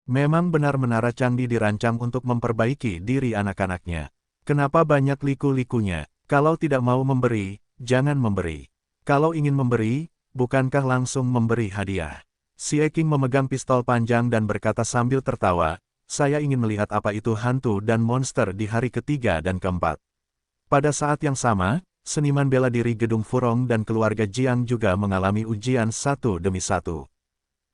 Memang benar Menara Candi dirancang untuk memperbaiki diri anak-anaknya. Kenapa banyak liku-likunya? Kalau tidak mau memberi, jangan memberi. Kalau ingin memberi, bukankah langsung memberi hadiah? Xie Qing memegang pistol panjang dan berkata sambil tertawa, saya ingin melihat apa itu hantu dan monster di hari ketiga dan keempat. Pada saat yang sama, seniman bela diri Gedung Furong dan keluarga Jiang juga mengalami ujian satu demi satu.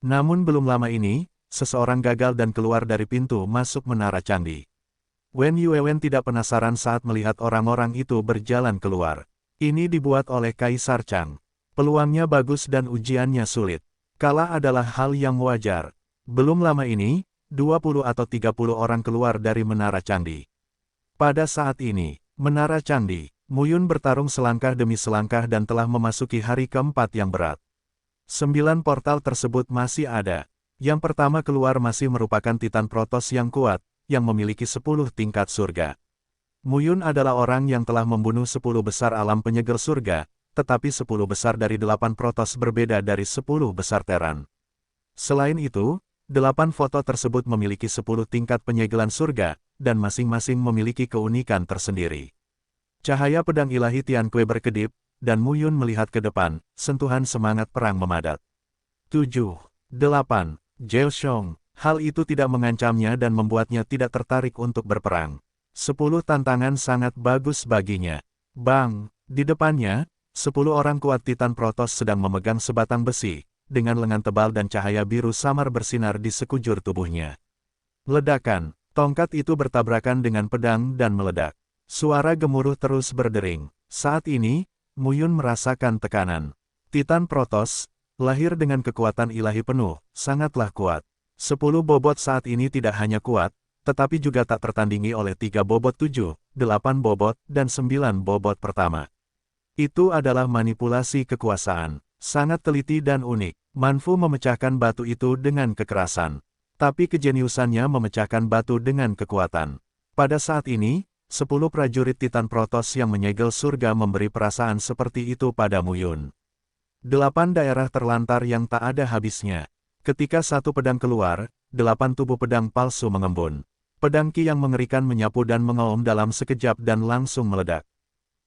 Namun belum lama ini, seseorang gagal dan keluar dari pintu masuk Menara Candi. Wen Yuewen tidak penasaran saat melihat orang-orang itu berjalan keluar. Ini dibuat oleh Kaisar Chang. Peluangnya bagus dan ujiannya sulit. Kalah adalah hal yang wajar. Belum lama ini, 20 atau 30 orang keluar dari Menara Candi. Pada saat ini, Menara Candi, Muyun bertarung selangkah demi selangkah dan telah memasuki hari keempat yang berat. 9 portal tersebut masih ada. Yang pertama keluar masih merupakan Titan Protoss yang kuat, yang memiliki 10 tingkat surga. Muyun adalah orang yang telah membunuh 10 besar alam penyegel surga, tetapi 10 besar dari 8 Protoss berbeda dari 10 besar Terran. Selain itu, 8 foto tersebut memiliki 10 tingkat penyegelan surga, dan masing-masing memiliki keunikan tersendiri. Cahaya pedang ilahi Tianque berkedip, dan Muyun melihat ke depan, sentuhan semangat perang memadat. 7. 8. Zhao Xiong. Hal itu tidak mengancamnya dan membuatnya tidak tertarik untuk berperang. 10 tantangan sangat bagus baginya. Bang! Di depannya, 10 orang kuat Titan Protoss sedang memegang sebatang besi, dengan lengan tebal dan cahaya biru samar bersinar di sekujur tubuhnya. Ledakan, tongkat itu bertabrakan dengan pedang dan meledak. Suara gemuruh terus berdering. Saat ini, Muyun merasakan tekanan. Titan Protoss, lahir dengan kekuatan ilahi penuh, sangatlah kuat. 10 bobot saat ini tidak hanya kuat, tetapi juga tak tertandingi oleh 3 bobot 7, 8 bobot, dan 9 bobot pertama. Itu adalah manipulasi kekuasaan. Sangat teliti dan unik. Manfu memecahkan batu itu dengan kekerasan. Tapi kejeniusannya memecahkan batu dengan kekuatan. Pada saat ini, 10 prajurit Titan Protoss yang menyegel surga memberi perasaan seperti itu pada Muyun. 8 daerah terlantar yang tak ada habisnya. Ketika satu pedang keluar, 8 tubuh pedang palsu mengembun. Pedang Qi yang mengerikan menyapu dan mengaum dalam sekejap dan langsung meledak.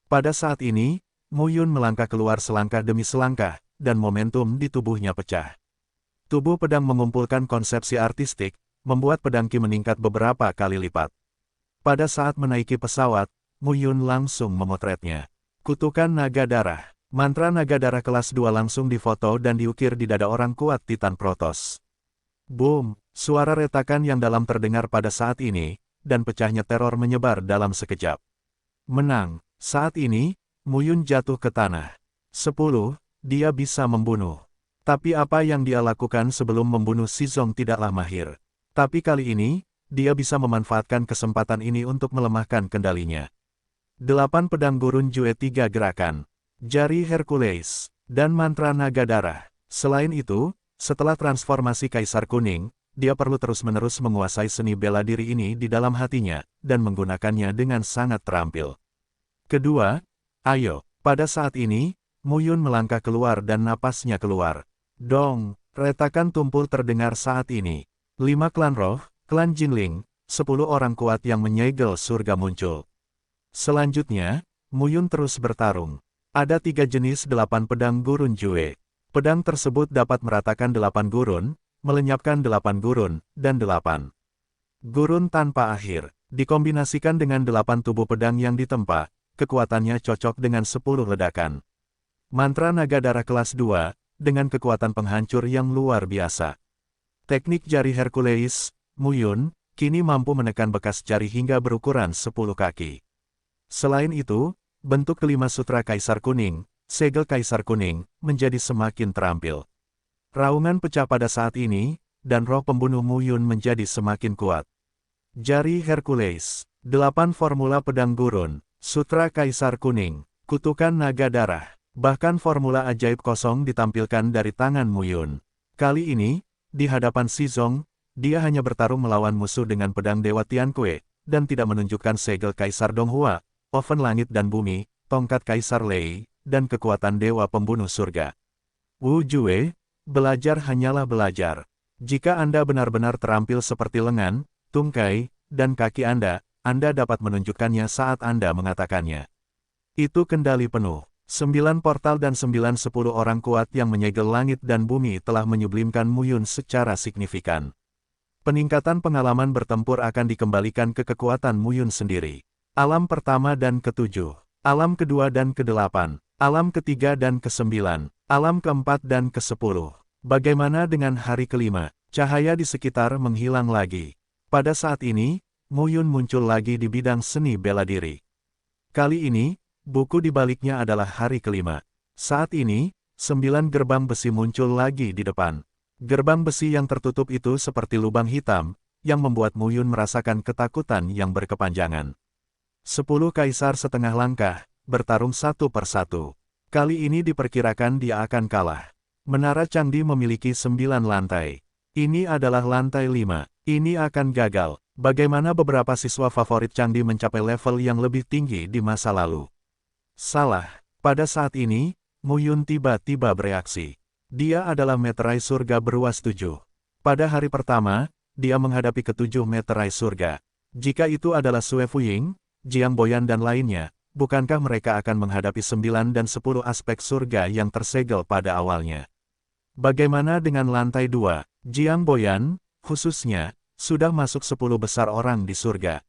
Pada saat ini, Muyun melangkah keluar selangkah demi selangkah, dan momentum di tubuhnya pecah. Tubuh pedang mengumpulkan konsepsi artistik, membuat pedang Qi meningkat beberapa kali lipat. Pada saat menaiki pesawat, Muyun langsung memotretnya. Kutukan naga darah. Mantra naga darah kelas 2 langsung difoto dan diukir di dada orang kuat Titan Protoss. Boom! Suara retakan yang dalam terdengar pada saat ini, dan pecahnya teror menyebar dalam sekejap. Menang. Saat ini, Muyun jatuh ke tanah. 10. Dia bisa membunuh. Tapi apa yang dia lakukan sebelum membunuh Shizong tidaklah mahir. Tapi kali ini, dia bisa memanfaatkan kesempatan ini untuk melemahkan kendalinya. 8 pedang gurun Jue 3 gerakan. Jari Hercules, dan mantra naga darah. Selain itu, setelah transformasi Kaisar Kuning, dia perlu terus-menerus menguasai seni bela diri ini di dalam hatinya, dan menggunakannya dengan sangat terampil. Kedua, ayo. Pada saat ini, Muyun melangkah keluar dan napasnya keluar. Dong, retakan tumpul terdengar saat ini. 5 klan roh, klan Jinling, 10 orang kuat yang menyegel surga muncul. Selanjutnya, Muyun terus bertarung. Ada 3 jenis 8 pedang gurun Jue. Pedang tersebut dapat meratakan 8 gurun, melenyapkan 8 gurun, dan 8 gurun tanpa akhir. Dikombinasikan dengan 8 tubuh pedang yang ditempa, kekuatannya cocok dengan 10 ledakan. Mantra naga darah kelas 2, dengan kekuatan penghancur yang luar biasa. Teknik jari Hercules, Muyun, kini mampu menekan bekas jari hingga berukuran 10 kaki. Selain itu, bentuk kelima sutra Kaisar Kuning, segel Kaisar Kuning, menjadi semakin terampil. Raungan pecah pada saat ini, dan roh pembunuh Muyun menjadi semakin kuat. Jari Hercules, 8 formula pedang gurun, sutra Kaisar Kuning, kutukan naga darah, bahkan formula ajaib kosong ditampilkan dari tangan Muyun. Kali ini, di hadapan Shizong, dia hanya bertarung melawan musuh dengan pedang Dewa Tianque, dan tidak menunjukkan segel Kaisar Donghua, oven langit dan bumi, tongkat Kaisar Lei, dan kekuatan Dewa Pembunuh Surga. Wu Jue, belajar hanyalah belajar. Jika Anda benar-benar terampil seperti lengan, tungkai, dan kaki Anda dapat menunjukkannya saat Anda mengatakannya. Itu kendali penuh. 9 portal dan 9-10 orang kuat yang menyegel langit dan bumi telah menyublimkan Mu Yun secara signifikan. Peningkatan pengalaman bertempur akan dikembalikan ke kekuatan Mu Yun sendiri. Alam pertama dan ketujuh, alam kedua dan kedelapan, alam ketiga dan kesembilan, alam keempat dan kesepuluh. Bagaimana dengan hari kelima? Cahaya di sekitar menghilang lagi. Pada saat ini, Mu Yun muncul lagi di bidang seni bela diri. Kali ini, buku di baliknya adalah hari kelima. Saat ini, 9 gerbang besi muncul lagi di depan. Gerbang besi yang tertutup itu seperti lubang hitam, yang membuat Mu Yun merasakan ketakutan yang berkepanjangan. 10 kaisar setengah langkah, bertarung satu per satu. Kali ini diperkirakan dia akan kalah. Menara Changdi memiliki 9 lantai. Ini adalah lantai 5. Ini akan gagal. Bagaimana beberapa siswa favorit Changdi mencapai level yang lebih tinggi di masa lalu? Salah. Pada saat ini, Mu Yun tiba-tiba bereaksi. Dia adalah meterai surga beruas 7. Pada hari pertama, dia menghadapi ke-7 meterai surga. Jika itu adalah Sue Fuying, Jiang Boyan dan lainnya, bukankah mereka akan menghadapi 9 dan 10 aspek surga yang tersegel pada awalnya? Bagaimana dengan lantai 2? Jiang Boyan, khususnya, sudah masuk 10 besar orang di surga.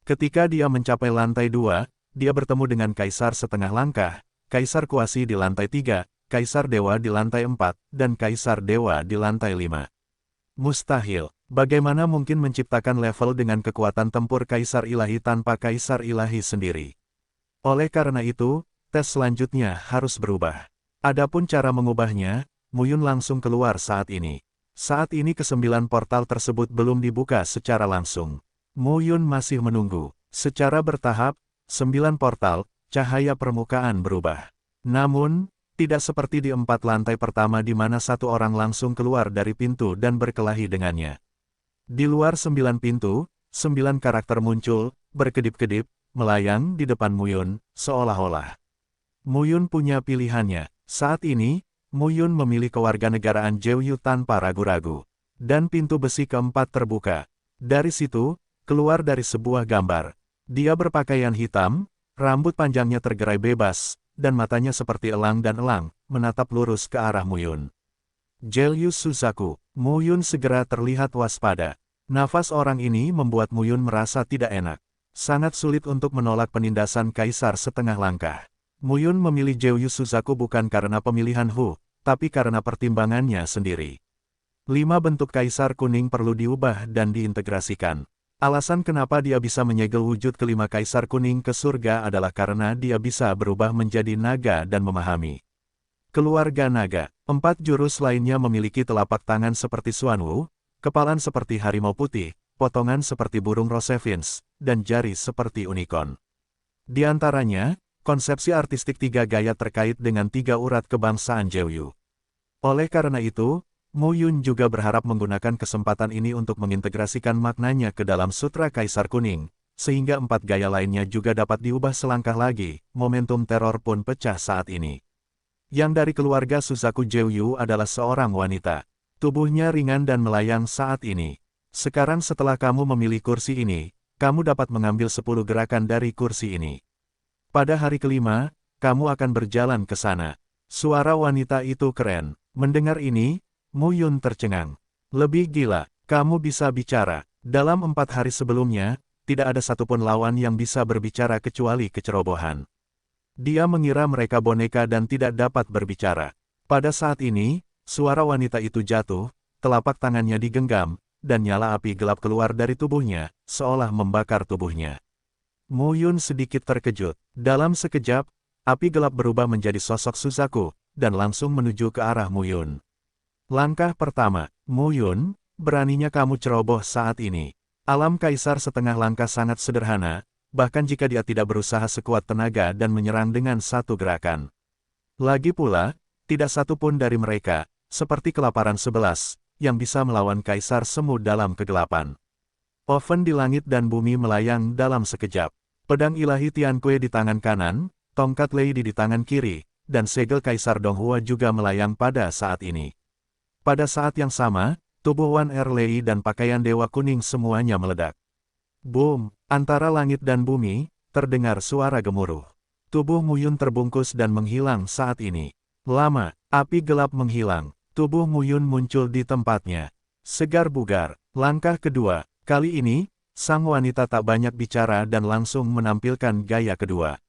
Ketika dia mencapai lantai 2, dia bertemu dengan Kaisar setengah langkah, Kaisar Kuasi di lantai 3, Kaisar Dewa di lantai 4, dan Kaisar Dewa di lantai 5. Mustahil. Bagaimana mungkin menciptakan level dengan kekuatan tempur Kaisar Ilahi tanpa Kaisar Ilahi sendiri? Oleh karena itu, tes selanjutnya harus berubah. Adapun cara mengubahnya, Mu Yun langsung keluar saat ini. Saat ini ke-9 portal tersebut belum dibuka secara langsung. Mu Yun masih menunggu. Secara bertahap, 9 portal, cahaya permukaan berubah. Namun, tidak seperti di 4 lantai pertama di mana satu orang langsung keluar dari pintu dan berkelahi dengannya. Di luar 9 pintu, 9 karakter muncul, berkedip-kedip, melayang di depan Mu Yun, seolah-olah Mu Yun punya pilihannya. Saat ini, Mu Yun memilih kewarganegaraan Jeoyu tanpa ragu-ragu. Dan pintu besi keempat terbuka. Dari situ, keluar dari sebuah gambar. Dia berpakaian hitam, rambut panjangnya tergerai bebas, dan matanya seperti elang dan elang, menatap lurus ke arah Mu Yun. Jeoyu Suzaku. Mu Yun segera terlihat waspada. Nafas orang ini membuat Mu Yun merasa tidak enak. Sangat sulit untuk menolak penindasan Kaisar setengah langkah. Mu Yun memilih Jeoyu Suzaku bukan karena pemilihan Hu, tapi karena pertimbangannya sendiri. 5 bentuk Kaisar kuning perlu diubah dan diintegrasikan. Alasan kenapa dia bisa menyegel wujud kelima Kaisar kuning ke surga adalah karena dia bisa berubah menjadi naga dan memahami keluarga naga. 4 jurus lainnya memiliki telapak tangan seperti Xuanwu, kepalan seperti harimau putih, potongan seperti burung Rosevins, dan jari seperti unicorn. Di antaranya, konsepsi artistik 3 gaya terkait dengan 3 urat kebangsaan Jeoyu. Oleh karena itu, Mu Yun juga berharap menggunakan kesempatan ini untuk mengintegrasikan maknanya ke dalam Sutra Kaisar Kuning, sehingga 4 gaya lainnya juga dapat diubah selangkah lagi. Momentum teror pun pecah saat ini. Yang dari keluarga Suzaku Jeoyu adalah seorang wanita. Tubuhnya ringan dan melayang saat ini. Sekarang setelah kamu memilih kursi ini, kamu dapat mengambil 10 gerakan dari kursi ini. Pada hari kelima, kamu akan berjalan ke sana. Suara wanita itu keren. Mendengar ini, Mu Yun tercengang. Lebih gila, kamu bisa bicara. Dalam 4 hari sebelumnya, tidak ada satupun lawan yang bisa berbicara kecuali kecerobohan. Dia mengira mereka boneka dan tidak dapat berbicara. Pada saat ini, suara wanita itu jatuh, telapak tangannya digenggam, dan nyala api gelap keluar dari tubuhnya, seolah membakar tubuhnya. Mu Yun sedikit terkejut. Dalam sekejap, api gelap berubah menjadi sosok Suzaku, dan langsung menuju ke arah Mu Yun. Langkah pertama, Mu Yun, beraninya kamu ceroboh saat ini. Alam Kaisar setengah langkah sangat sederhana, bahkan jika dia tidak berusaha sekuat tenaga dan menyerang dengan satu gerakan. Lagi pula, tidak satu pun dari mereka, seperti kelaparan 11, yang bisa melawan Kaisar Semu dalam kegelapan. Oven di langit dan bumi melayang dalam sekejap. Pedang ilahi Tianque di tangan kanan, tongkat Lady di tangan kiri, dan segel Kaisar Donghua juga melayang pada saat ini. Pada saat yang sama, Tubuh Wan Erlei dan pakaian Dewa Kuning semuanya meledak. Boom! Antara langit dan bumi, terdengar suara gemuruh. Tubuh Mu Yun terbungkus dan menghilang saat ini. Lama, api gelap menghilang. Tubuh Mu Yun muncul di tempatnya. Segar bugar. Langkah kedua. Kali ini, sang wanita tak banyak bicara dan langsung menampilkan gaya kedua.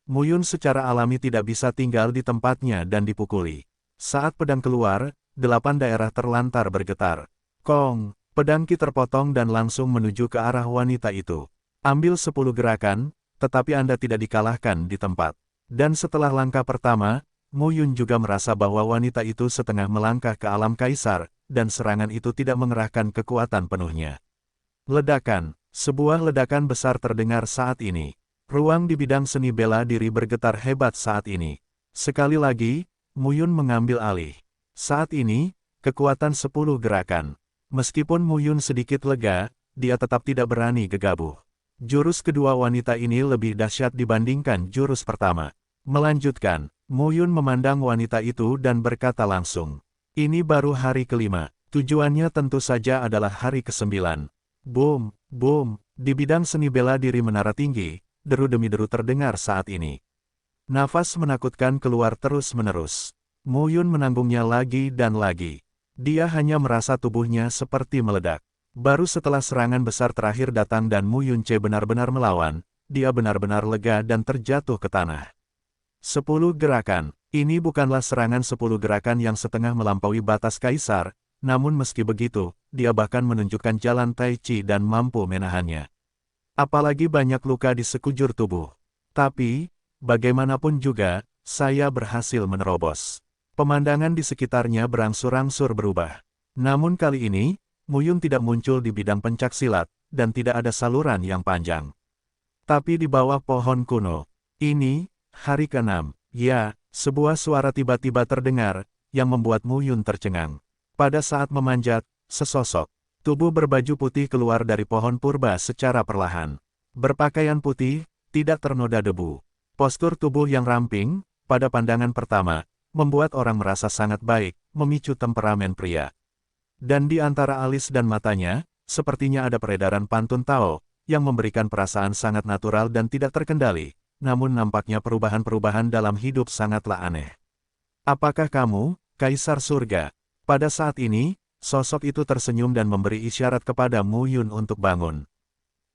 Mu Yun secara alami tidak bisa tinggal di tempatnya dan dipukuli. Saat pedang keluar, 8 daerah terlantar bergetar. Kong! Pedang Ki terpotong dan langsung menuju ke arah wanita itu. Ambil 10 gerakan, tetapi Anda tidak dikalahkan di tempat. Dan setelah langkah pertama, Mu Yun juga merasa bahwa wanita itu setengah melangkah ke alam kaisar, dan serangan itu tidak mengerahkan kekuatan penuhnya. Ledakan. Sebuah ledakan besar terdengar saat ini. Ruang di bidang seni bela diri bergetar hebat saat ini. Sekali lagi, Mu Yun mengambil alih. Saat ini, kekuatan 10 gerakan. Meskipun Mu Yun sedikit lega, dia tetap tidak berani gegabah. Jurus kedua wanita ini lebih dahsyat dibandingkan jurus pertama. Melanjutkan, Mu Yun memandang wanita itu dan berkata langsung. Ini baru hari kelima, tujuannya tentu saja adalah hari ke-9. Boom, boom, di bidang seni bela diri menara tinggi, deru demi deru terdengar saat ini. Nafas menakutkan keluar terus-menerus. Mu Yun menanggungnya lagi dan lagi. Dia hanya merasa tubuhnya seperti meledak. Baru setelah serangan besar terakhir datang dan Mu Yun benar-benar melawan, dia benar-benar lega dan terjatuh ke tanah. 10 gerakan. Ini bukanlah serangan 10 gerakan yang setengah melampaui batas kaisar, namun meski begitu, dia bahkan menunjukkan jalan Tai Chi dan mampu menahannya. Apalagi banyak luka di sekujur tubuh. Tapi, bagaimanapun juga, saya berhasil menerobos. Pemandangan di sekitarnya berangsur-angsur berubah. Namun kali ini, Mu Yun tidak muncul di bidang pencaksilat, dan tidak ada saluran yang panjang. Tapi di bawah pohon kuno. Ini, hari ke-6. Ya, sebuah suara tiba-tiba terdengar, yang membuat Mu Yun tercengang. Pada saat memanjat, sesosok tubuh berbaju putih keluar dari pohon purba secara perlahan. Berpakaian putih, tidak ternoda debu. Postur tubuh yang ramping, pada pandangan pertama, membuat orang merasa sangat baik, memicu temperamen pria. Dan di antara alis dan matanya, sepertinya ada peredaran pantun Tao, yang memberikan perasaan sangat natural dan tidak terkendali, namun nampaknya perubahan-perubahan dalam hidup sangatlah aneh. Apakah kamu, Kaisar Surga? Pada saat ini, sosok itu tersenyum dan memberi isyarat kepada Mu Yun untuk bangun.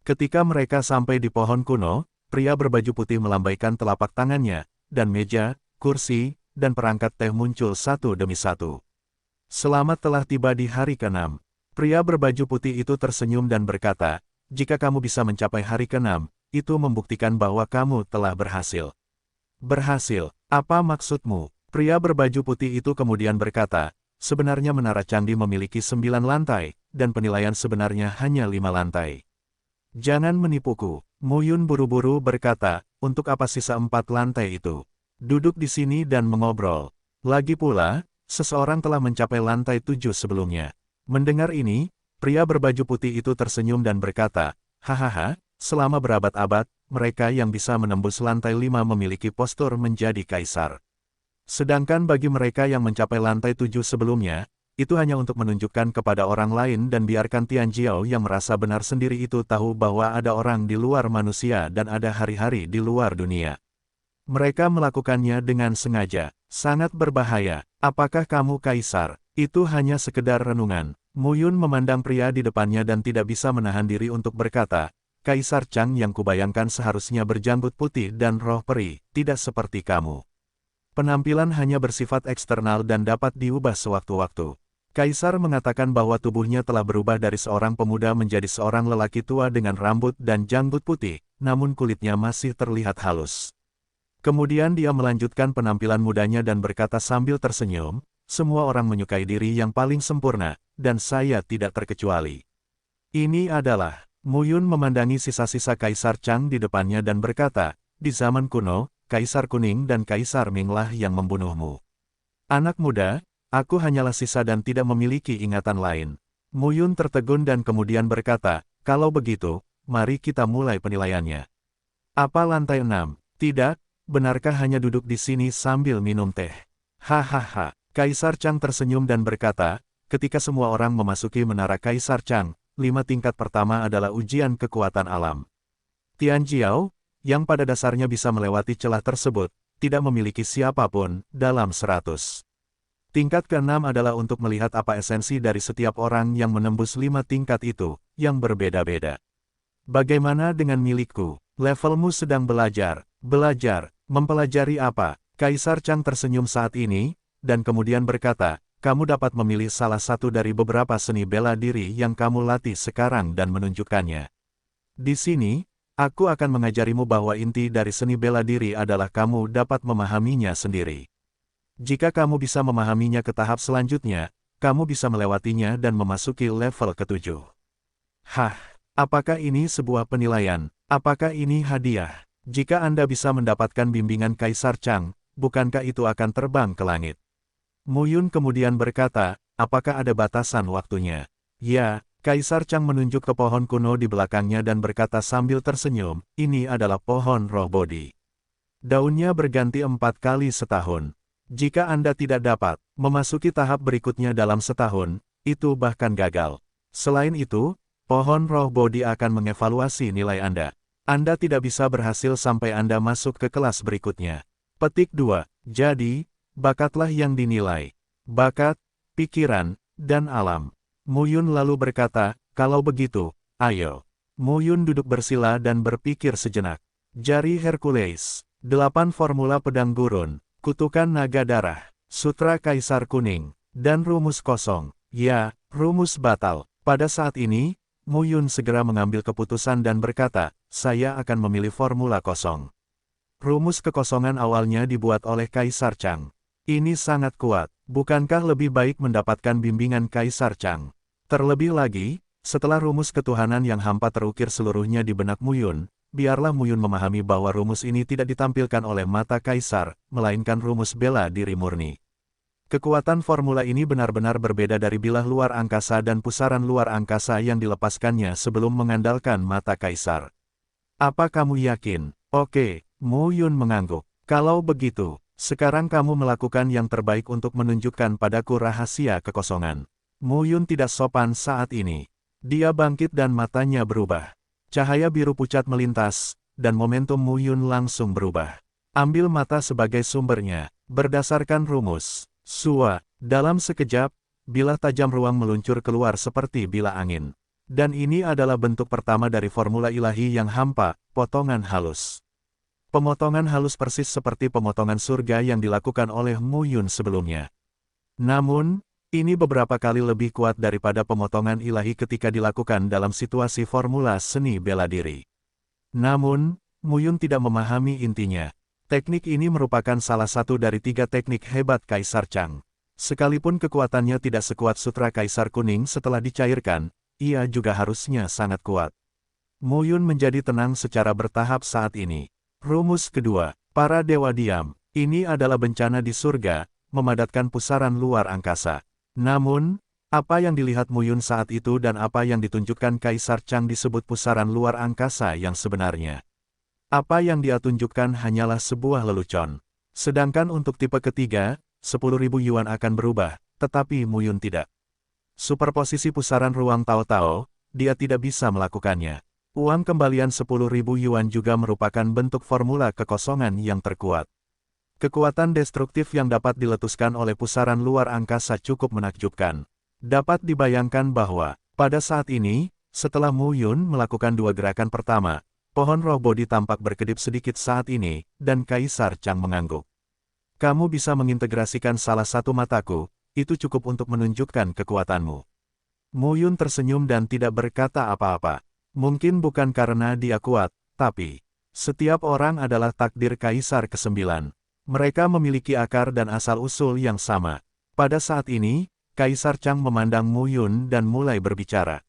Ketika mereka sampai di pohon kuno, pria berbaju putih melambaikan telapak tangannya, dan meja, kursi, dan perangkat teh muncul satu demi satu. Selamat telah tiba di hari ke-6. Pria berbaju putih itu tersenyum dan berkata, jika kamu bisa mencapai hari ke-6, itu membuktikan bahwa kamu telah berhasil. Berhasil? Apa maksudmu? Pria berbaju putih itu kemudian berkata, sebenarnya Menara Candi memiliki 9 lantai, dan penilaian sebenarnya hanya 5 lantai. Jangan menipuku. Mu Yun buru-buru berkata, untuk apa sisa 4 lantai itu? Duduk di sini dan mengobrol. Lagi pula, seseorang telah mencapai lantai 7 sebelumnya. Mendengar ini, pria berbaju putih itu tersenyum dan berkata, hahaha, selama berabad-abad, mereka yang bisa menembus lantai 5 memiliki postur menjadi kaisar. Sedangkan bagi mereka yang mencapai lantai 7 sebelumnya, itu hanya untuk menunjukkan kepada orang lain dan biarkan Tian Jiao yang merasa benar sendiri itu tahu bahwa ada orang di luar manusia dan ada hari-hari di luar dunia. Mereka melakukannya dengan sengaja. Sangat berbahaya. Apakah kamu kaisar? Itu hanya sekedar renungan. Mu Yun memandang pria di depannya dan tidak bisa menahan diri untuk berkata, Kaisar Chang yang kubayangkan seharusnya berjanggut putih dan roh peri, tidak seperti kamu. Penampilan hanya bersifat eksternal dan dapat diubah sewaktu-waktu. Kaisar mengatakan bahwa tubuhnya telah berubah dari seorang pemuda menjadi seorang lelaki tua dengan rambut dan janggut putih, namun kulitnya masih terlihat halus. Kemudian dia melanjutkan penampilan mudanya dan berkata sambil tersenyum, semua orang menyukai diri yang paling sempurna, dan saya tidak terkecuali. Ini adalah, Mu Yun memandangi sisa-sisa Kaisar Chang di depannya dan berkata, di zaman kuno, Kaisar Kuning dan Kaisar Minglah yang membunuhmu. Anak muda, aku hanyalah sisa dan tidak memiliki ingatan lain. Mu Yun tertegun dan kemudian berkata, kalau begitu, mari kita mulai penilaiannya. Apa lantai 6? Tidak. Benarkah hanya duduk di sini sambil minum teh? Hahaha. Kaisar Chang tersenyum dan berkata, ketika semua orang memasuki menara Kaisar Chang, 5 tingkat pertama adalah ujian kekuatan alam. Tian Jiao, yang pada dasarnya bisa melewati celah tersebut, tidak memiliki siapapun dalam 100. Tingkat ke-6 adalah untuk melihat apa esensi dari setiap orang yang menembus 5 tingkat itu, yang berbeda-beda. Bagaimana dengan milikku? Levelmu sedang belajar, mempelajari apa? Kaisar Chang tersenyum saat ini, dan kemudian berkata, kamu dapat memilih salah satu dari beberapa seni bela diri yang kamu latih sekarang dan menunjukkannya. Di sini, aku akan mengajarimu bahwa inti dari seni bela diri adalah kamu dapat memahaminya sendiri. Jika kamu bisa memahaminya ke tahap selanjutnya, kamu bisa melewatinya dan memasuki level ke-7. Hah, apakah ini sebuah penilaian? Apakah ini hadiah? Jika Anda bisa mendapatkan bimbingan Kaisar Chang, bukankah itu akan terbang ke langit? Mu Yun kemudian berkata, apakah ada batasan waktunya? Ya, Kaisar Chang menunjuk ke pohon kuno di belakangnya dan berkata sambil tersenyum, ini adalah pohon roh Bodhi. Daunnya berganti 4 kali setahun. Jika Anda tidak dapat memasuki tahap berikutnya dalam setahun, itu bahkan gagal. Selain itu, pohon roh Bodhi akan mengevaluasi nilai Anda. Anda tidak bisa berhasil sampai Anda masuk ke kelas berikutnya. Petik 2. Jadi, bakatlah yang dinilai. Bakat, pikiran, dan alam. Mu Yun lalu berkata, kalau begitu, ayo. Mu Yun duduk bersila dan berpikir sejenak. Jari Hercules, 8 formula pedang gurun, kutukan naga darah, sutra kaisar kuning, dan rumus kosong. Ya, rumus batal. Pada saat ini, Mu Yun segera mengambil keputusan dan berkata, saya akan memilih formula kosong. Rumus kekosongan awalnya dibuat oleh Kaisar Chang. Ini sangat kuat, bukankah lebih baik mendapatkan bimbingan Kaisar Chang? Terlebih lagi, setelah rumus ketuhanan yang hampa terukir seluruhnya di benak Mu Yun, biarlah Mu Yun memahami bahwa rumus ini tidak ditampilkan oleh mata Kaisar, melainkan rumus bela diri murni. Kekuatan formula ini benar-benar berbeda dari bilah luar angkasa dan pusaran luar angkasa yang dilepaskannya sebelum mengandalkan mata Kaisar. Apa kamu yakin? Oke, Mu Yun mengangguk. Kalau begitu, sekarang kamu melakukan yang terbaik untuk menunjukkan padaku rahasia kekosongan. Mu Yun tidak sopan saat ini. Dia bangkit dan matanya berubah. Cahaya biru pucat melintas, dan momentum Mu Yun langsung berubah. Ambil mata sebagai sumbernya, berdasarkan rumus. Sua, dalam sekejap, bilah tajam ruang meluncur keluar seperti bilah angin. Dan ini adalah bentuk pertama dari formula ilahi yang hampa, potongan halus. Pemotongan halus persis seperti pemotongan surga yang dilakukan oleh Mu Yun sebelumnya. Namun, ini beberapa kali lebih kuat daripada pemotongan ilahi ketika dilakukan dalam situasi formula seni bela diri. Namun, Mu Yun tidak memahami intinya. Teknik ini merupakan salah satu dari 3 teknik hebat Kaisar Chang. Sekalipun kekuatannya tidak sekuat sutra Kaisar Kuning setelah dicairkan, ia juga harusnya sangat kuat. Mu Yun menjadi tenang secara bertahap saat ini. Rumus kedua, para dewa diam. Ini adalah bencana di surga, memadatkan pusaran luar angkasa. Namun, apa yang dilihat Mu Yun saat itu dan apa yang ditunjukkan Kaisar Chang disebut pusaran luar angkasa yang sebenarnya. Apa yang dia tunjukkan hanyalah sebuah lelucon. Sedangkan untuk tipe ketiga, 10.000 yuan akan berubah, tetapi Mu Yun tidak. Superposisi pusaran ruang Tao-Tao, dia tidak bisa melakukannya. Uang kembalian 10.000 yuan juga merupakan bentuk formula kekosongan yang terkuat. Kekuatan destruktif yang dapat diletuskan oleh pusaran luar angkasa cukup menakjubkan. Dapat dibayangkan bahwa, pada saat ini, setelah Mu Yun melakukan 2 gerakan pertama, pohon roh Bodhi tampak berkedip sedikit saat ini, dan Kaisar Chang mengangguk. Kamu bisa mengintegrasikan salah satu mataku, itu cukup untuk menunjukkan kekuatanmu. Mu Yun tersenyum dan tidak berkata apa-apa. Mungkin bukan karena dia kuat, tapi setiap orang adalah takdir Kaisar ke-9. Mereka memiliki akar dan asal-usul yang sama. Pada saat ini, Kaisar Chang memandang Mu Yun dan mulai berbicara.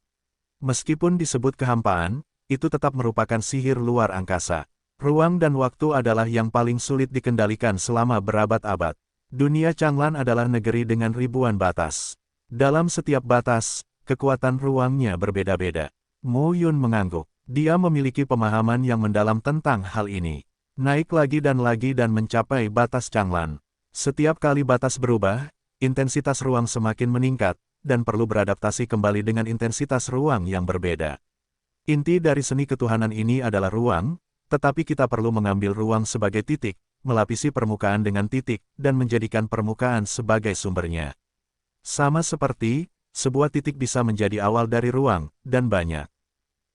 Meskipun disebut kehampaan, itu tetap merupakan sihir luar angkasa. Ruang dan waktu adalah yang paling sulit dikendalikan selama berabad-abad. Dunia Changlan adalah negeri dengan ribuan batas. Dalam setiap batas, kekuatan ruangnya berbeda-beda. Mu Yun mengangguk. Dia memiliki pemahaman yang mendalam tentang hal ini. Naik lagi dan mencapai batas Changlan. Setiap kali batas berubah, intensitas ruang semakin meningkat, dan perlu beradaptasi kembali dengan intensitas ruang yang berbeda. Inti dari seni ketuhanan ini adalah ruang, tetapi kita perlu mengambil ruang sebagai titik, melapisi permukaan dengan titik, dan menjadikan permukaan sebagai sumbernya. Sama seperti, sebuah titik bisa menjadi awal dari ruang, dan banyak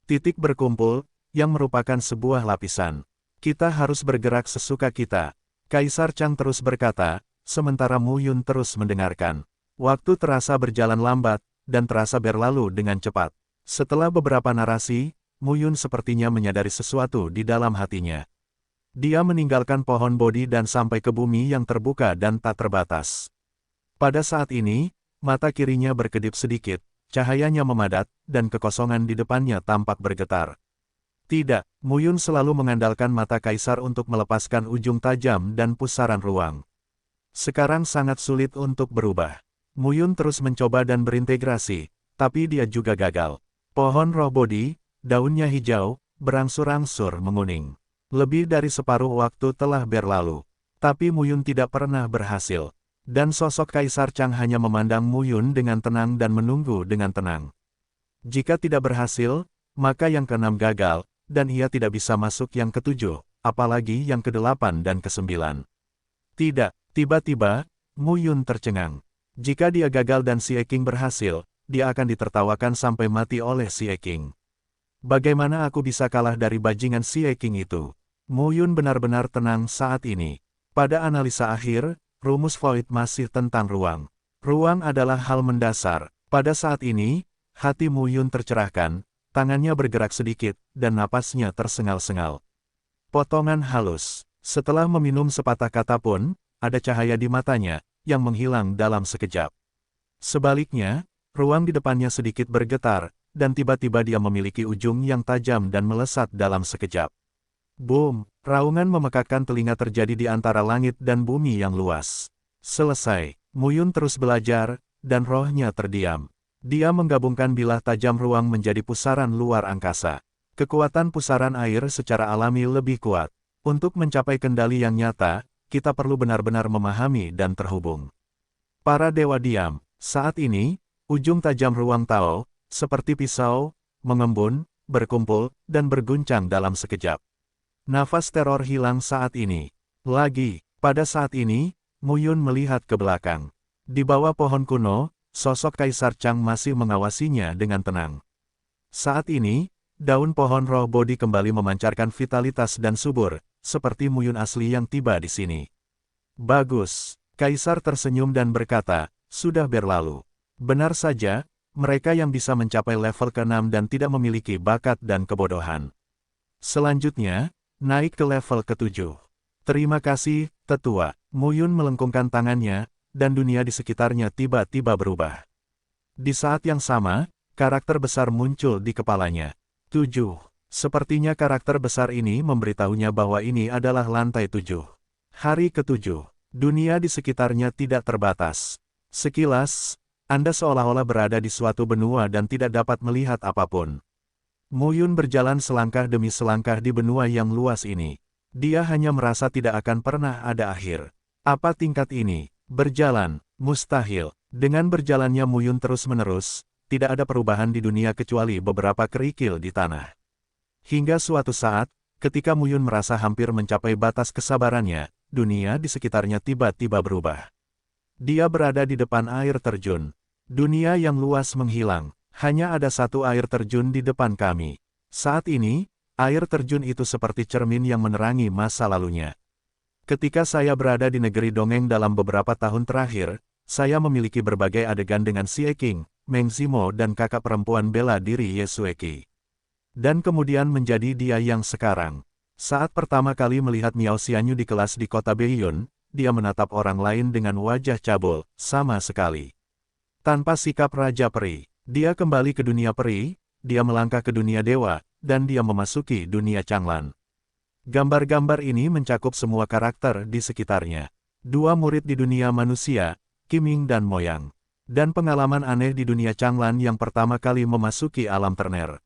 titik berkumpul, yang merupakan sebuah lapisan. Kita harus bergerak sesuka kita. Kaisar Chang terus berkata, sementara Mu Yun terus mendengarkan. Waktu terasa berjalan lambat, dan terasa berlalu dengan cepat. Setelah beberapa narasi, Mu Yun sepertinya menyadari sesuatu di dalam hatinya. Dia meninggalkan pohon Bodhi dan sampai ke bumi yang terbuka dan tak terbatas. Pada saat ini, mata kirinya berkedip sedikit, cahayanya memadat, dan kekosongan di depannya tampak bergetar. Tidak, Mu Yun selalu mengandalkan mata kaisar untuk melepaskan ujung tajam dan pusaran ruang. Sekarang sangat sulit untuk berubah. Mu Yun terus mencoba dan berintegrasi, tapi dia juga gagal. Pohon roh Bodhi, daunnya hijau, berangsur-angsur menguning. Lebih dari separuh waktu telah berlalu. Tapi Mu Yun tidak pernah berhasil. Dan sosok Kaisar Chang hanya memandang Mu Yun dengan tenang dan menunggu dengan tenang. Jika tidak berhasil, maka yang keenam gagal, dan ia tidak bisa masuk yang ketujuh, apalagi yang kedelapan dan kesembilan. Tidak, tiba-tiba, Mu Yun tercengang. Jika dia gagal dan Xie Qing berhasil, dia akan ditertawakan sampai mati oleh Xie Qing. Bagaimana aku bisa kalah dari bajingan Xie Qing itu? Mu Yun benar-benar tenang saat ini. Pada analisa akhir, rumus Void masih tentang ruang. Ruang adalah hal mendasar. Pada saat ini, hati Mu Yun tercerahkan, tangannya bergerak sedikit, dan napasnya tersengal-sengal. Potongan halus. Setelah meminum sepatah kata pun, ada cahaya di matanya, yang menghilang dalam sekejap. Sebaliknya, ruang di depannya sedikit bergetar, dan tiba-tiba dia memiliki ujung yang tajam dan melesat dalam sekejap. Boom! Raungan memekakkan telinga terjadi di antara langit dan bumi yang luas. Selesai, Mu Yun terus belajar, dan rohnya terdiam. Dia menggabungkan bilah tajam ruang menjadi pusaran luar angkasa. Kekuatan pusaran air secara alami lebih kuat. Untuk mencapai kendali yang nyata, kita perlu benar-benar memahami dan terhubung. Para dewa diam. Saat ini, ujung tajam ruang Tao, seperti pisau, mengembun, berkumpul, dan berguncang dalam sekejap. Nafas teror hilang saat ini. Pada saat ini, Mu Yun melihat ke belakang. Di bawah pohon kuno, sosok Kaisar Chang masih mengawasinya dengan tenang. Saat ini, daun pohon roh Bodhi kembali memancarkan vitalitas dan subur, seperti Mu Yun asli yang tiba di sini. Bagus. Kaisar tersenyum dan berkata, sudah berlalu. Benar saja, mereka yang bisa mencapai level ke-6 dan tidak memiliki bakat dan kebodohan. Selanjutnya, naik ke level ke-7. Terima kasih, tetua. Mu Yun melengkungkan tangannya, dan dunia di sekitarnya tiba-tiba berubah. Di saat yang sama, karakter besar muncul di kepalanya. 7. Sepertinya karakter besar ini memberitahunya bahwa ini adalah lantai 7. Hari ke-7. Dunia di sekitarnya tidak terbatas. Sekilas, Anda seolah-olah berada di suatu benua dan tidak dapat melihat apapun. Mu Yun berjalan selangkah demi selangkah di benua yang luas ini. Dia hanya merasa tidak akan pernah ada akhir. Apa tingkat ini? Berjalan, mustahil. Dengan berjalannya Mu Yun terus-menerus, tidak ada perubahan di dunia kecuali beberapa kerikil di tanah. Hingga suatu saat, ketika Mu Yun merasa hampir mencapai batas kesabarannya, dunia di sekitarnya tiba-tiba berubah. Dia berada di depan air terjun. Dunia yang luas menghilang. Hanya ada satu air terjun di depan kami. Saat ini, air terjun itu seperti cermin yang menerangi masa lalunya. Ketika saya berada di negeri dongeng dalam beberapa tahun terakhir, saya memiliki berbagai adegan dengan Xie Qing, Meng Zimo dan kakak perempuan bela diri Ye Xueqi. Dan kemudian menjadi dia yang sekarang. Saat pertama kali melihat Miao Xianyu di kelas di kota Beiyun, dia menatap orang lain dengan wajah cabul, sama sekali. Tanpa sikap Raja Peri, dia kembali ke dunia peri, dia melangkah ke dunia dewa, dan dia memasuki dunia Changlan. Gambar-gambar ini mencakup semua karakter di sekitarnya. Dua murid di dunia manusia, Qiming dan Moyang. Dan pengalaman aneh di dunia Changlan yang pertama kali memasuki alam terner.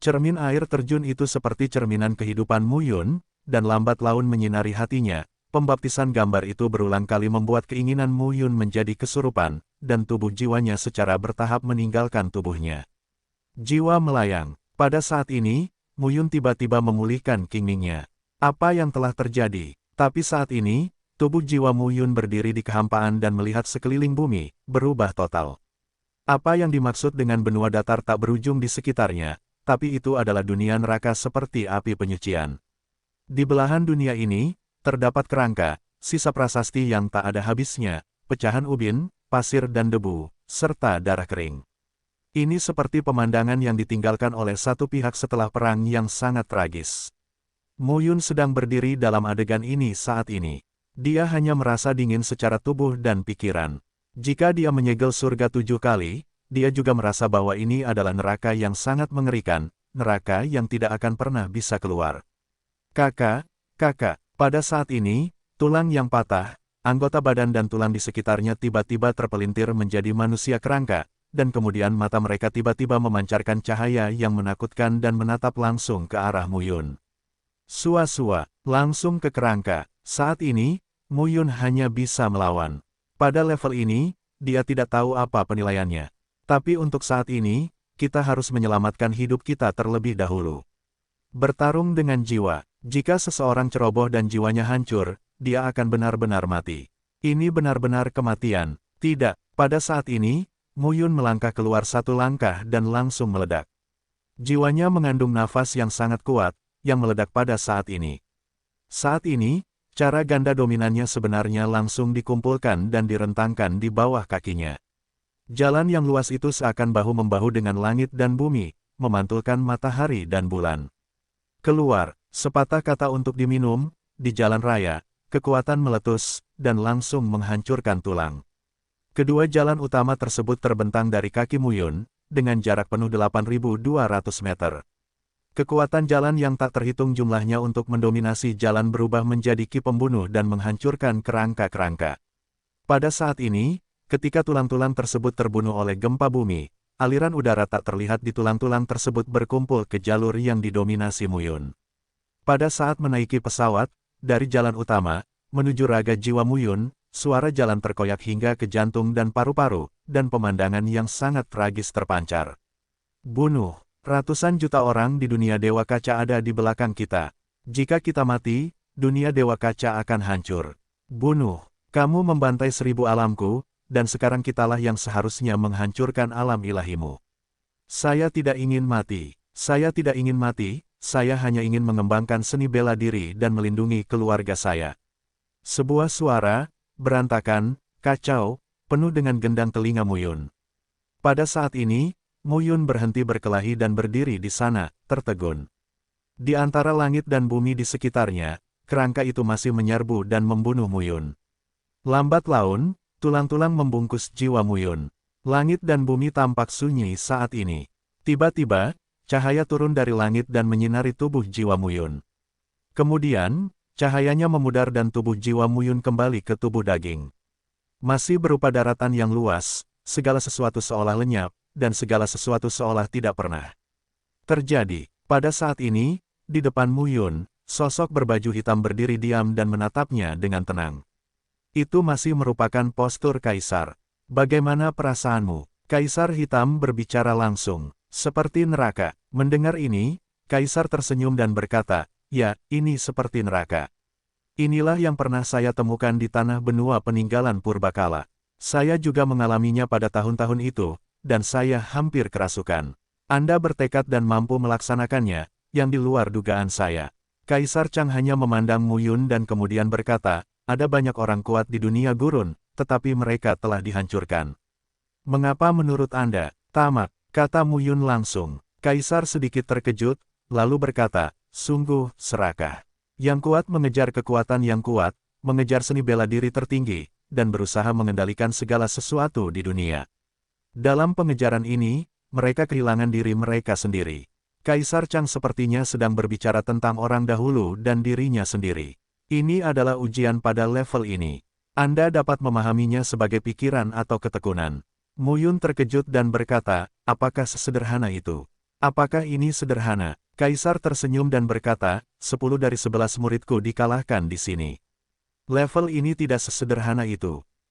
Cermin air terjun itu seperti cerminan kehidupan Mu Yun, dan lambat laun menyinari hatinya. Pembaptisan gambar itu berulang kali membuat keinginan Mu Yun menjadi kesurupan, dan tubuh jiwanya secara bertahap meninggalkan tubuhnya. Jiwa melayang. Pada saat ini, Muyun tiba-tiba memulihkan kingingnya. Apa yang telah terjadi? Tapi saat ini, tubuh jiwa Muyun berdiri di kehampaan dan melihat sekeliling bumi, berubah total. Apa yang dimaksud dengan benua datar tak berujung di sekitarnya, tapi itu adalah dunia neraka seperti api penyucian. Di belahan dunia ini, terdapat kerangka, sisa prasasti yang tak ada habisnya, pecahan ubin, pasir dan debu, serta darah kering. Ini seperti pemandangan yang ditinggalkan oleh satu pihak setelah perang yang sangat tragis. Muyun sedang berdiri dalam adegan ini saat ini. Dia hanya merasa dingin secara tubuh dan pikiran. Jika dia menyegel surga 7 kali, dia juga merasa bahwa ini adalah neraka yang sangat mengerikan, neraka yang tidak akan pernah bisa keluar. Kakak, pada saat ini, tulang yang patah, anggota badan dan tulang di sekitarnya tiba-tiba terpelintir menjadi manusia kerangka, dan kemudian mata mereka tiba-tiba memancarkan cahaya yang menakutkan dan menatap langsung ke arah Muyun. Sua-sua, langsung ke kerangka. Saat ini, Muyun hanya bisa melawan. Pada level ini, dia tidak tahu apa penilaiannya. Tapi untuk saat ini, kita harus menyelamatkan hidup kita terlebih dahulu. Bertarung dengan jiwa. Jika seseorang ceroboh dan jiwanya hancur, dia akan benar-benar mati. Ini benar-benar kematian. Tidak, pada saat ini, Muyun melangkah keluar satu langkah dan langsung meledak. Jiwanya mengandung nafas yang sangat kuat, yang meledak pada saat ini. Saat ini, cara ganda dominannya sebenarnya langsung dikumpulkan dan direntangkan di bawah kakinya. Jalan yang luas itu seakan bahu-membahu dengan langit dan bumi, memantulkan matahari dan bulan. Keluar, sepatah kata untuk diminum, di jalan raya, kekuatan meletus, dan langsung menghancurkan tulang. Kedua jalan utama tersebut terbentang dari kaki Muyun, dengan jarak penuh 8.200 meter. Kekuatan jalan yang tak terhitung jumlahnya untuk mendominasi jalan berubah menjadi ki pembunuh dan menghancurkan kerangka-kerangka. Pada saat ini, ketika tulang-tulang tersebut terbunuh oleh gempa bumi, aliran udara tak terlihat di tulang-tulang tersebut berkumpul ke jalur yang didominasi Muyun. Pada saat menaiki pesawat, dari jalan utama, menuju raga jiwa Muyun, suara jalan terkoyak hingga ke jantung dan paru-paru, dan pemandangan yang sangat tragis terpancar. Bunuh. Ratusan juta orang di dunia Dewa Kaca ada di belakang kita. Jika kita mati, dunia Dewa Kaca akan hancur. Bunuh. Kamu membantai 1000 alamku, dan sekarang kitalah yang seharusnya menghancurkan alam ilahimu. Saya tidak ingin mati. Saya tidak ingin mati, saya hanya ingin mengembangkan seni bela diri dan melindungi keluarga saya. Sebuah suara, berantakan, kacau, penuh dengan gendang telinga Muyun. Pada saat ini, Muyun berhenti berkelahi dan berdiri di sana, tertegun. Di antara langit dan bumi di sekitarnya, kerangka itu masih menyerbu dan membunuh Muyun. Lambat laun, tulang-tulang membungkus jiwa Muyun. Langit dan bumi tampak sunyi saat ini. Tiba-tiba, cahaya turun dari langit dan menyinari tubuh jiwa Muyun. Kemudian, cahayanya memudar dan tubuh jiwa Muyun kembali ke tubuh daging. Masih berupa daratan yang luas, segala sesuatu seolah lenyap, dan segala sesuatu seolah tidak pernah terjadi. Pada saat ini, di depan Muyun, sosok berbaju hitam berdiri diam dan menatapnya dengan tenang. Itu masih merupakan postur kaisar. Bagaimana perasaanmu? Kaisar hitam berbicara langsung, seperti neraka. Mendengar ini, kaisar tersenyum dan berkata, "Ya, ini seperti neraka. Inilah yang pernah saya temukan di tanah benua peninggalan purbakala. Saya juga mengalaminya pada tahun-tahun itu, dan saya hampir kerasukan. Anda bertekad dan mampu melaksanakannya, yang di luar dugaan saya." Kaisar Chang hanya memandang Muyun dan kemudian berkata, "Ada banyak orang kuat di dunia gurun, tetapi mereka telah dihancurkan. Mengapa menurut Anda, tamat?" kata Muyun langsung. Kaisar sedikit terkejut, lalu berkata, "Sungguh, serakah. Yang kuat mengejar kekuatan yang kuat, mengejar seni bela diri tertinggi, dan berusaha mengendalikan segala sesuatu di dunia. Dalam pengejaran ini, mereka kehilangan diri mereka sendiri." Kaisar Chang sepertinya sedang berbicara tentang orang dahulu dan dirinya sendiri. Ini adalah ujian pada level ini. Anda dapat memahaminya sebagai pikiran atau ketekunan. Muyun terkejut dan berkata, "Apakah sesederhana itu? Apakah ini sederhana?" Kaisar tersenyum dan berkata, 10 dari 11 muridku dikalahkan di sini. Level ini tidak sesederhana itu.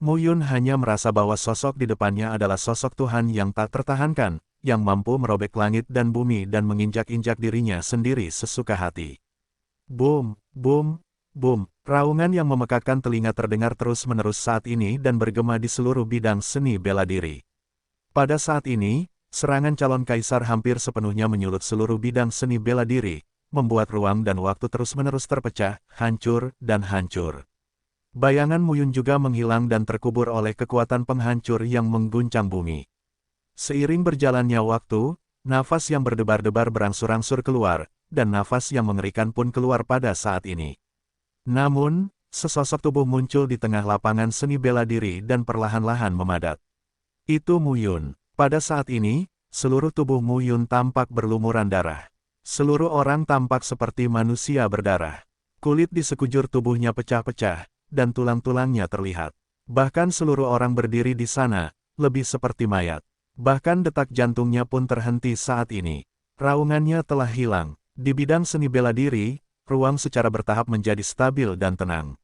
Mu Yun hanya merasa bahwa sosok di depannya adalah sosok Tuhan yang tak tertahankan, yang mampu merobek langit dan bumi dan menginjak-injak dirinya sendiri sesuka hati. Boom, boom, boom. Raungan yang memekakkan telinga terdengar terus-menerus saat ini dan bergema di seluruh bidang seni bela diri. Pada saat ini, serangan calon kaisar hampir sepenuhnya menyulut seluruh bidang seni bela diri, membuat ruang dan waktu terus-menerus terpecah, hancur, dan hancur. Bayangan Mu Yun juga menghilang dan terkubur oleh kekuatan penghancur yang mengguncang bumi. Seiring berjalannya waktu, nafas yang berdebar-debar berangsur-angsur keluar, dan nafas yang mengerikan pun keluar pada saat ini. Namun, sesosok tubuh muncul di tengah lapangan seni bela diri dan perlahan-lahan memadat. Itu Mu Yun. Pada saat ini, seluruh tubuh Mu Yun tampak berlumuran darah. Seluruh orang tampak seperti manusia berdarah. Kulit di sekujur tubuhnya pecah-pecah, dan tulang-tulangnya terlihat. Bahkan seluruh orang berdiri di sana, lebih seperti mayat. Bahkan detak jantungnya pun terhenti saat ini. Raungannya telah hilang. Di bidang seni bela diri, ruang secara bertahap menjadi stabil dan tenang.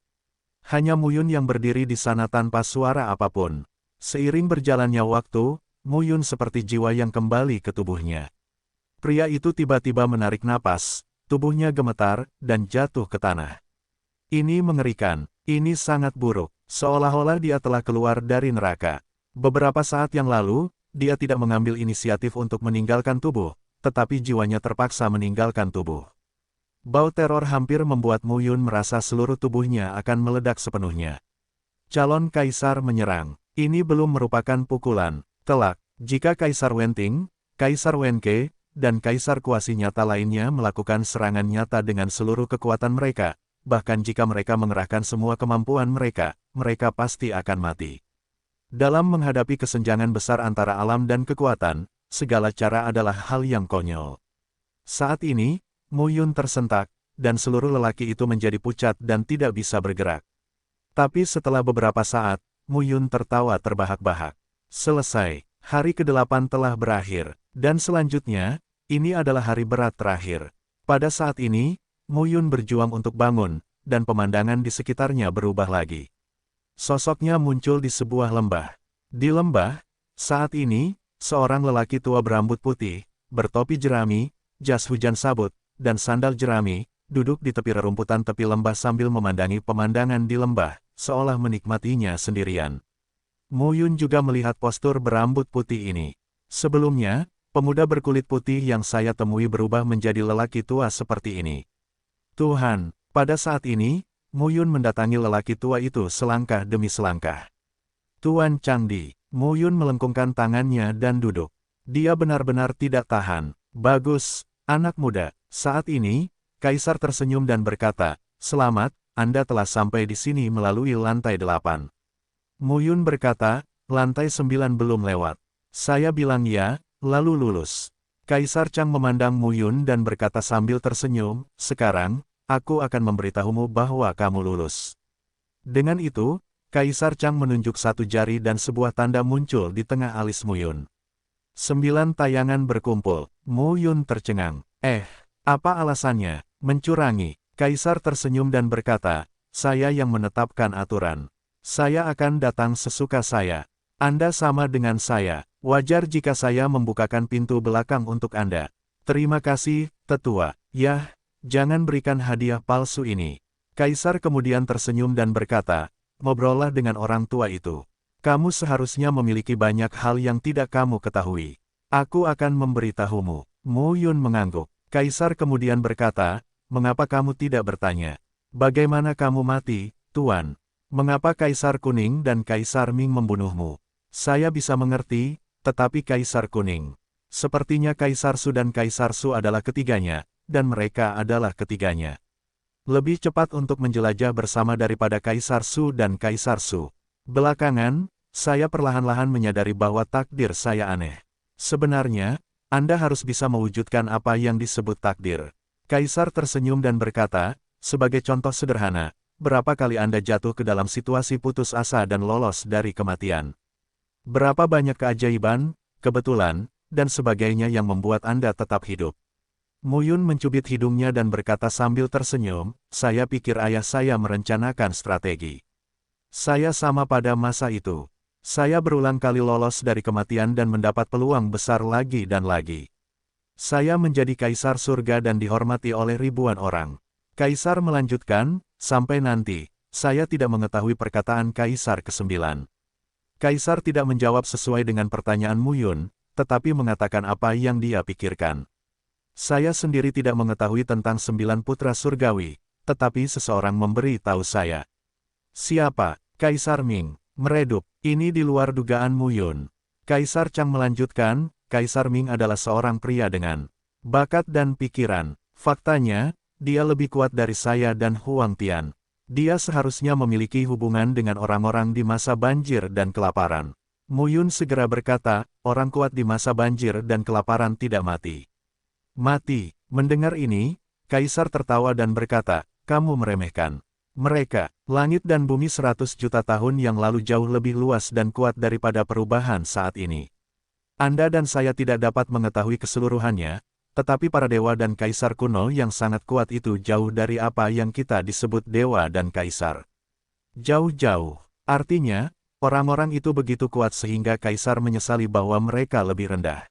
Hanya Mu Yun yang berdiri di sana tanpa suara apapun. Seiring berjalannya waktu, Mu Yun seperti jiwa yang kembali ke tubuhnya. Pria itu tiba-tiba menarik napas, tubuhnya gemetar, dan jatuh ke tanah. Ini mengerikan, ini sangat buruk, seolah-olah dia telah keluar dari neraka. Beberapa saat yang lalu, dia tidak mengambil inisiatif untuk meninggalkan tubuh, tetapi jiwanya terpaksa meninggalkan tubuh. Bau teror hampir membuat Mu Yun merasa seluruh tubuhnya akan meledak sepenuhnya. Calon kaisar menyerang. Ini belum merupakan pukulan, telak. Jika Kaisar Wenting, Kaisar Wenke, dan Kaisar Kuasi nyata lainnya melakukan serangan nyata dengan seluruh kekuatan mereka, bahkan jika mereka mengerahkan semua kemampuan mereka, mereka pasti akan mati. Dalam menghadapi kesenjangan besar antara alam dan kekuatan, segala cara adalah hal yang konyol. Saat ini, Mu Yun tersentak, dan seluruh lelaki itu menjadi pucat dan tidak bisa bergerak. Tapi setelah beberapa saat, Mu Yun tertawa terbahak-bahak. Selesai, hari ke-8 telah berakhir, dan selanjutnya, ini adalah hari berat terakhir. Pada saat ini, Mu Yun berjuang untuk bangun, dan pemandangan di sekitarnya berubah lagi. Sosoknya muncul di sebuah lembah. Di lembah, saat ini, seorang lelaki tua berambut putih, bertopi jerami, jas hujan sabut, dan sandal jerami, duduk di tepi rerumputan tepi lembah sambil memandangi pemandangan di lembah, seolah menikmatinya sendirian. Mu Yun juga melihat postur berambut putih ini. Sebelumnya, pemuda berkulit putih yang saya temui berubah menjadi lelaki tua seperti ini. Tuhan, pada saat ini, Mu Yun mendatangi lelaki tua itu selangkah demi selangkah. Tuan Changdi, Mu Yun melengkungkan tangannya dan duduk. Dia benar-benar tidak tahan. Bagus, anak muda. Saat ini, Kaisar tersenyum dan berkata, "Selamat, Anda telah sampai di sini melalui lantai 8. Mu Yun berkata, "Lantai 9 belum lewat." Saya bilang ya, lalu lulus. Kaisar Chang memandang Mu Yun dan berkata sambil tersenyum, "Sekarang, aku akan memberitahumu bahwa kamu lulus." Dengan itu, Kaisar Chang menunjuk satu jari dan sebuah tanda muncul di tengah alis Mu Yun. 9 tayangan berkumpul. Mu Yun tercengang. Apa alasannya? Mencurangi. Kaisar tersenyum dan berkata, "Saya yang menetapkan aturan. Saya akan datang sesuka saya. Anda sama dengan saya. Wajar jika saya membukakan pintu belakang untuk Anda. Terima kasih, Tetua. Yah, jangan berikan hadiah palsu ini." Kaisar kemudian tersenyum dan berkata, "Ngobrollah dengan orang tua itu. Kamu seharusnya memiliki banyak hal yang tidak kamu ketahui. Aku akan memberitahumu." Mu Yun mengangguk. Kaisar kemudian berkata, "Mengapa kamu tidak bertanya? Bagaimana kamu mati, Tuan? Mengapa Kaisar Kuning dan Kaisar Ming membunuhmu? Saya bisa mengerti, tetapi Kaisar Kuning. Sepertinya Kaisar Su dan Kaisar Su adalah ketiganya, dan mereka adalah ketiganya. Lebih cepat untuk menjelajah bersama daripada Kaisar Su dan Kaisar Su. Belakangan, saya perlahan-lahan menyadari bahwa takdir saya aneh. Sebenarnya, Anda harus bisa mewujudkan apa yang disebut takdir." Kaisar tersenyum dan berkata, "Sebagai contoh sederhana, berapa kali Anda jatuh ke dalam situasi putus asa dan lolos dari kematian? Berapa banyak keajaiban, kebetulan, dan sebagainya yang membuat Anda tetap hidup?" Mu Yun mencubit hidungnya dan berkata sambil tersenyum, "Saya pikir ayah saya merencanakan strategi. Saya sama pada masa itu. Saya berulang kali lolos dari kematian dan mendapat peluang besar lagi dan lagi. Saya menjadi kaisar surga dan dihormati oleh ribuan orang. Kaisar melanjutkan, sampai nanti, saya tidak mengetahui perkataan Kaisar ke-9. Kaisar tidak menjawab sesuai dengan pertanyaan Mu Yun, tetapi mengatakan apa yang dia pikirkan. Saya sendiri tidak mengetahui tentang 9 putra surgawi, tetapi seseorang memberi tahu saya. Siapa? Kaisar Ming. Meredup. Ini di luar dugaan Mu Yun. Kaisar Chang melanjutkan, Kaisar Ming adalah seorang pria dengan bakat dan pikiran. Faktanya, dia lebih kuat dari saya dan Huang Tian. Dia seharusnya memiliki hubungan dengan orang-orang di masa banjir dan kelaparan. Mu Yun segera berkata, orang kuat di masa banjir dan kelaparan tidak mati. Mati. Mendengar ini, Kaisar tertawa dan berkata, kamu meremehkan mereka. Langit dan bumi 100 juta tahun yang lalu jauh lebih luas dan kuat daripada perubahan saat ini. Anda dan saya tidak dapat mengetahui keseluruhannya, tetapi para dewa dan kaisar kuno yang sangat kuat itu jauh dari apa yang kita disebut dewa dan kaisar. Jauh-jauh. Artinya, orang-orang itu begitu kuat sehingga kaisar menyesali bahwa mereka lebih rendah.